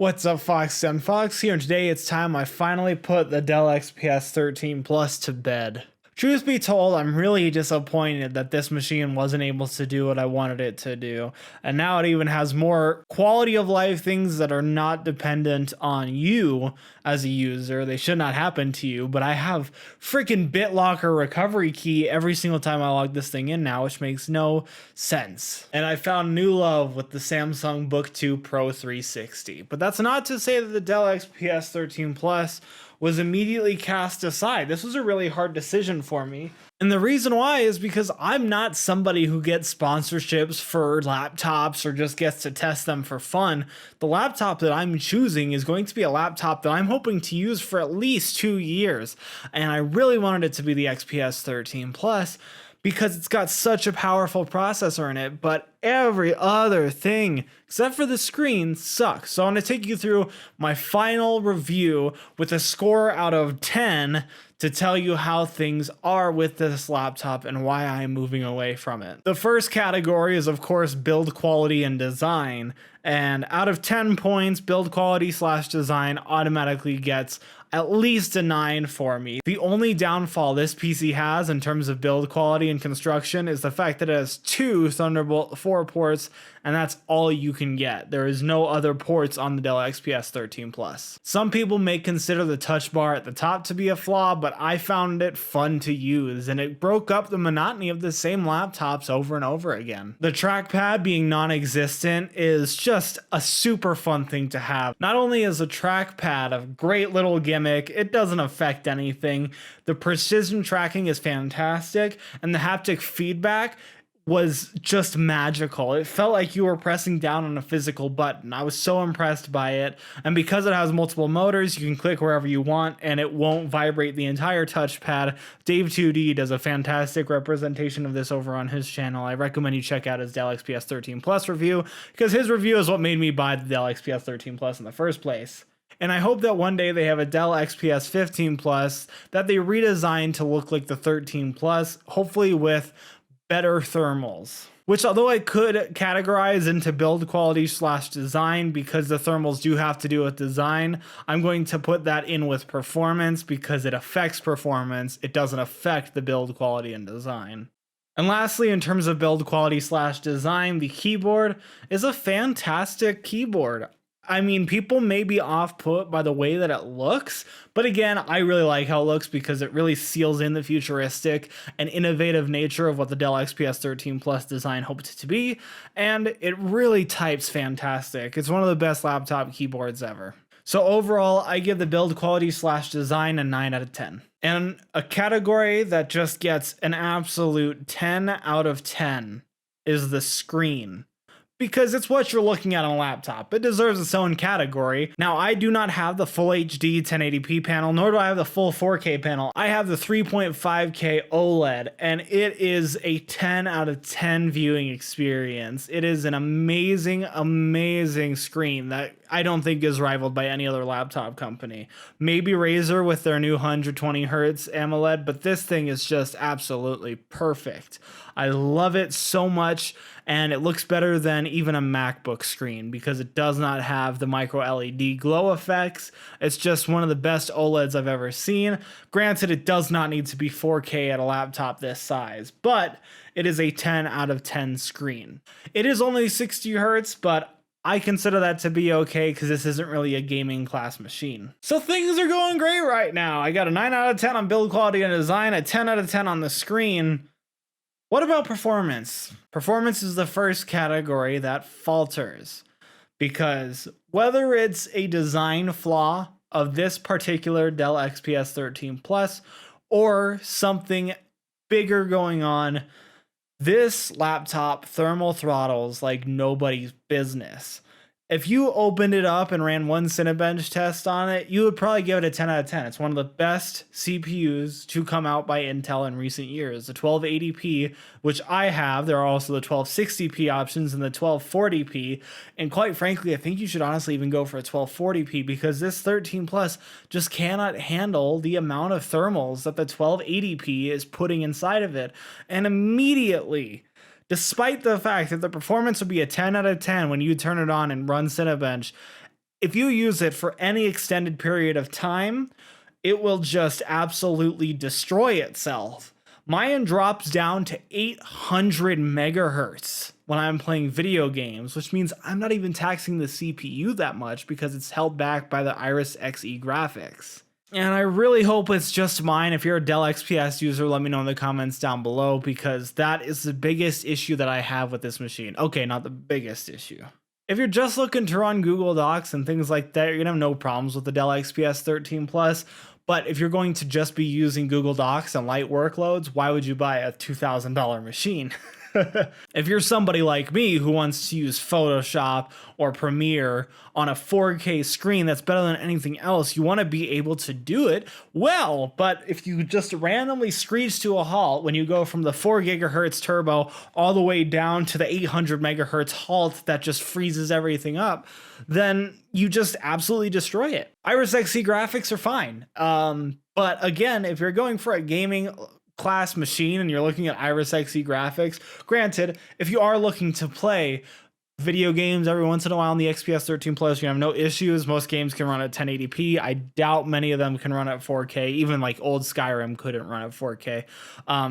What's up, Fox? I'm Fox here, and today it's time I finally put the Dell XPS 13 Plus to bed. Truth be told, I'm really disappointed that this machine wasn't able to do what I wanted it to do, and now it even has more quality of life things that are not dependent on you as a user. They should not happen to you, but I have freaking BitLocker recovery key every single time I log this thing in now, which makes no sense. And I found new love with the Samsung Book 2 Pro 360. But that's not to say that the Dell XPS 13 Plus was immediately cast aside. This was a really hard decision for me. And the reason why is because I'm not somebody who gets sponsorships for laptops or just gets to test them for fun. The laptop that I'm choosing is going to be a laptop that I'm hoping to use for at least 2 years. And I really wanted it to be the XPS 13 Plus because it's got such a powerful processor in it, but every other thing except for the screen sucks. So I'm going to take you through my final review with a score out of 10 to tell you how things are with this laptop and why I'm moving away from it. The first category is, of course, build quality and design. And out of 10 points, build quality / design automatically gets at least a 9 for me. The only downfall this PC has in terms of build quality and construction is the fact that it has 2 Thunderbolt 4 ports, and that's all you can get. There is no other ports on the Dell XPS 13 Plus. Some people may consider the touch bar at the top to be a flaw, but I found it fun to use, and it broke up the monotony of the same laptops over and over again. The trackpad being non-existent is just a super fun thing to have. Not only is the trackpad a great little gimmick, it doesn't affect anything. The precision tracking is fantastic, and the haptic feedback was just magical. It felt like you were pressing down on a physical button. I was so impressed by it. And because it has multiple motors, you can click wherever you want and it won't vibrate the entire touchpad. Dave2D does a fantastic representation of this over on his channel. I recommend you check out his Dell XPS 13 Plus review because his review is what made me buy the Dell XPS 13 Plus in the first place. And I hope that one day they have a Dell XPS 15 Plus that they redesign to look like the 13 Plus, hopefully with better thermals, which although I could categorize into build quality / design because the thermals do have to do with design, I'm going to put that in with performance because it affects performance. It doesn't affect the build quality and design. And lastly, in terms of build quality / design, the keyboard is a fantastic keyboard. I mean, people may be off-put by the way that it looks, but again, I really like how it looks because it really seals in the futuristic and innovative nature of what the Dell XPS 13 Plus design hoped it to be, and it really types fantastic. It's one of the best laptop keyboards ever. So overall, I give the build quality / design a 9 out of 10. And a category that just gets an absolute 10 out of 10 is the screen, because it's what you're looking at on a laptop. It deserves its own category. Now, I do not have the full HD 1080p panel, nor do I have the full 4K panel. I have the 3.5K OLED, and it is a 10 out of 10 viewing experience. It is an amazing, amazing screen that I don't think is rivaled by any other laptop company. Maybe Razer with their new 120 Hz AMOLED, but this thing is just absolutely perfect. I love it so much, and it looks better than even a MacBook screen because it does not have the micro LED glow effects. It's just one of the best OLEDs I've ever seen. Granted, it does not need to be 4K at a laptop this size, but it is a 10 out of 10 screen. It is only 60 Hz, but I consider that to be okay because this isn't really a gaming class machine. So things are going great right now. I got a 9 out of 10 on build quality and design, a 10 out of 10 on the screen. What about performance? Performance is the first category that falters because whether it's a design flaw of this particular Dell XPS 13 Plus or something bigger going on, this laptop thermal throttles like nobody's business. If you opened it up and ran one Cinebench test on it, you would probably give it a 10 out of 10. It's one of the best CPUs to come out by Intel in recent years. The 1280p, which I have, there are also the 1260p options and the 1240p. And quite frankly, I think you should honestly even go for a 1240p because this 13 Plus just cannot handle the amount of thermals that the 1280p is putting inside of it. And immediately, despite the fact that the performance would be a 10 out of 10 when you turn it on and run Cinebench, if you use it for any extended period of time, it will just absolutely destroy itself. Mine drops down to 800 megahertz when I'm playing video games, which means I'm not even taxing the CPU that much because it's held back by the Iris Xe graphics. And I really hope it's just mine. If you're a Dell XPS user, let me know in the comments down below, because that is the biggest issue that I have with this machine. Okay, not the biggest issue. If you're just looking to run Google Docs and things like that, you're gonna have no problems with the Dell XPS 13 Plus. But if you're going to just be using Google Docs and light workloads, why would you buy a $2,000 machine? If you're somebody like me who wants to use Photoshop or Premiere on a 4K screen that's better than anything else, you want to be able to do it well. But if you just randomly screech to a halt when you go from the 4 gigahertz turbo all the way down to the 800 megahertz halt that just freezes everything up, then you just absolutely destroy it. Iris Xe graphics are fine. But again, if you're going for a gaming class machine and you're looking at Iris Xe graphics, granted, if you are looking to play video games every once in a while on the XPS 13 Plus, you have no issues. Most games can run at 1080p. I doubt many of them can run at 4K. Even like old Skyrim couldn't run at 4K.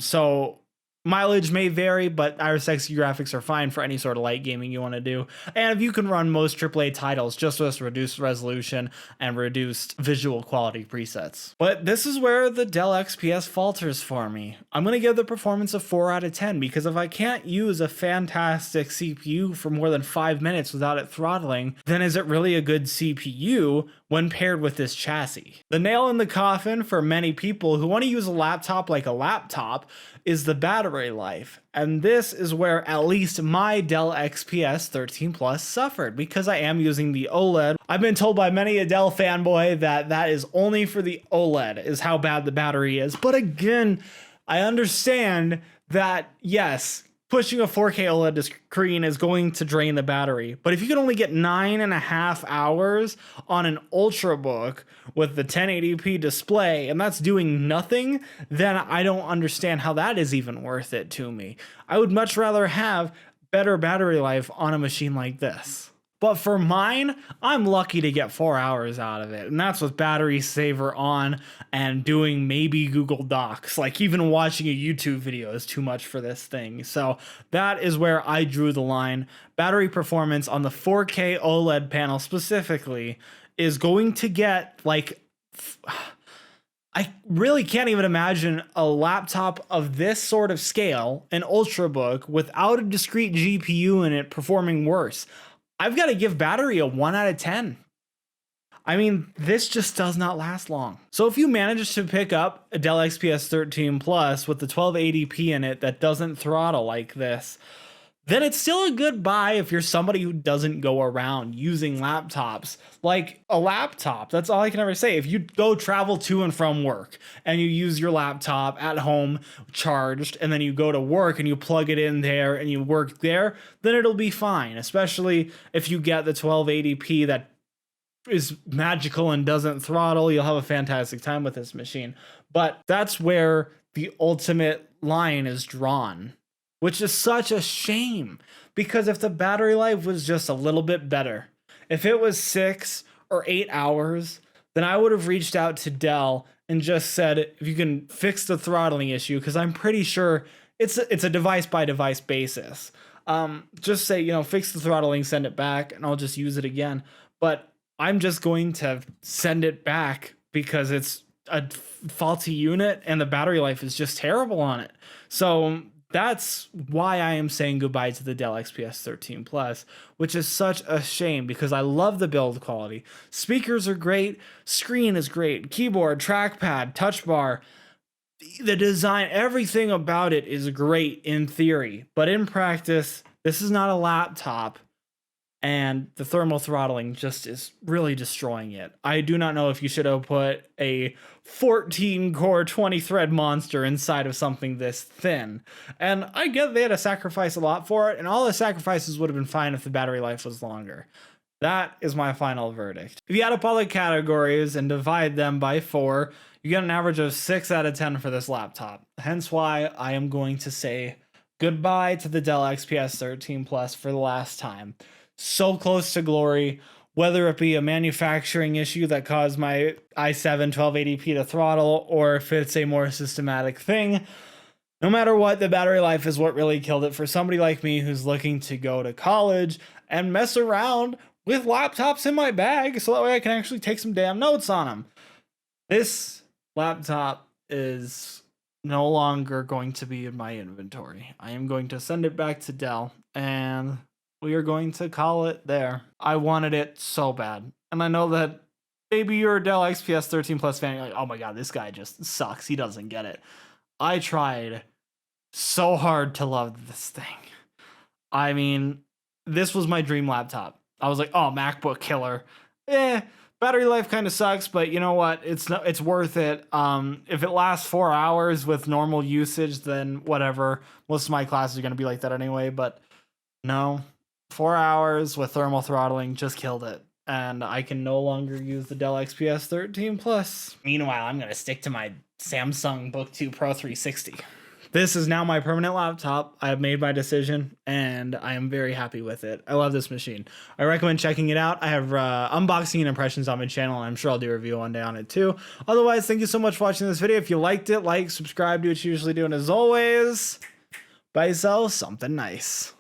So mileage may vary, but Iris Xe graphics are fine for any sort of light gaming you want to do. And if you can run most AAA titles just with reduced resolution and reduced visual quality presets. But this is where the Dell XPS falters for me. I'm going to give the performance a 4 out of 10, because if I can't use a fantastic CPU for more than 5 minutes without it throttling, then is it really a good CPU when paired with this chassis? The nail in the coffin for many people who want to use a laptop like a laptop is the battery life. And this is where at least my Dell XPS 13 Plus suffered, because I am using the OLED. I've been told by many a Dell fanboy that that is only for the OLED is how bad the battery is. But again, I understand that, yes, pushing a 4K OLED screen is going to drain the battery. But if you can only get 9.5 hours on an Ultrabook with the 1080p display, and that's doing nothing, then I don't understand how that is even worth it to me. I would much rather have better battery life on a machine like this. But for mine, I'm lucky to get 4 hours out of it. And that's with battery saver on and doing maybe Google Docs. Like even watching a YouTube video is too much for this thing. So that is where I drew the line. Battery performance on the 4K OLED panel specifically is going to get like... I really can't even imagine a laptop of this sort of scale, an Ultrabook, without a discrete GPU in it performing worse. I've got to give battery a 1 out of 10. I mean, this just does not last long. So if you manage to pick up a Dell XPS 13 Plus with the 1280p in it that doesn't throttle like this, then it's still a good buy if you're somebody who doesn't go around using laptops like a laptop. That's all I can ever say. If you go travel to and from work and you use your laptop at home charged, and then you go to work and you plug it in there and you work there, then it'll be fine, especially if you get the 1280p that is magical and doesn't throttle. You'll have a fantastic time with this machine. But that's where the ultimate line is drawn, which is such a shame, because if the battery life was just a little bit better, if it was 6 or 8 hours, then I would have reached out to Dell and just said, if you can fix the throttling issue, because I'm pretty sure it's a device by device basis. Just say, you know, fix the throttling, send it back, and I'll just use it again. But I'm just going to send it back because it's a faulty unit and the battery life is just terrible on it. So that's why I am saying goodbye to the Dell XPS 13 Plus, which is such a shame because I love the build quality. Speakers are great, screen is great, keyboard, trackpad, touch bar, the design, everything about it is great in theory, but in practice, this is not a laptop. And the thermal throttling just is really destroying it. I do not know if you should have put a 14-core, 20-thread monster inside of something this thin. And I get they had to sacrifice a lot for it, and all the sacrifices would have been fine if the battery life was longer. That is my final verdict. If you add up all the categories and divide them by 4, you get an average of 6 out of 10 for this laptop. Hence why I am going to say goodbye to the Dell XPS 13 Plus for the last time. So close to glory, whether it be a manufacturing issue that caused my i7 1280p to throttle, or if it's a more systematic thing. No matter what, the battery life is what really killed it for somebody like me who's looking to go to college and mess around with laptops in my bag so that way I can actually take some damn notes on them. This laptop is no longer going to be in my inventory. I am going to send it back to Dell, and we are going to call it there. I wanted it so bad. And I know that maybe you're a Dell XPS 13 Plus fan, you're like, oh my god, this guy just sucks. He doesn't get it. I tried so hard to love this thing. I mean, this was my dream laptop. I was like, oh, MacBook killer. Battery life kind of sucks, but you know what? It's worth it. If it lasts 4 hours with normal usage, then whatever. Most of my classes are going to be like that anyway, but no. 4 hours with thermal throttling just killed it. And I can no longer use the Dell XPS 13 Plus. Meanwhile, I'm going to stick to my Samsung Book 2 Pro 360. This is now my permanent laptop. I have made my decision, and I am very happy with it. I love this machine. I recommend checking it out. I have unboxing and impressions on my channel, and I'm sure I'll do a review one day on it too. Otherwise, thank you so much for watching this video. If you liked it, like, subscribe, do what you usually do, and as always, buy yourself something nice.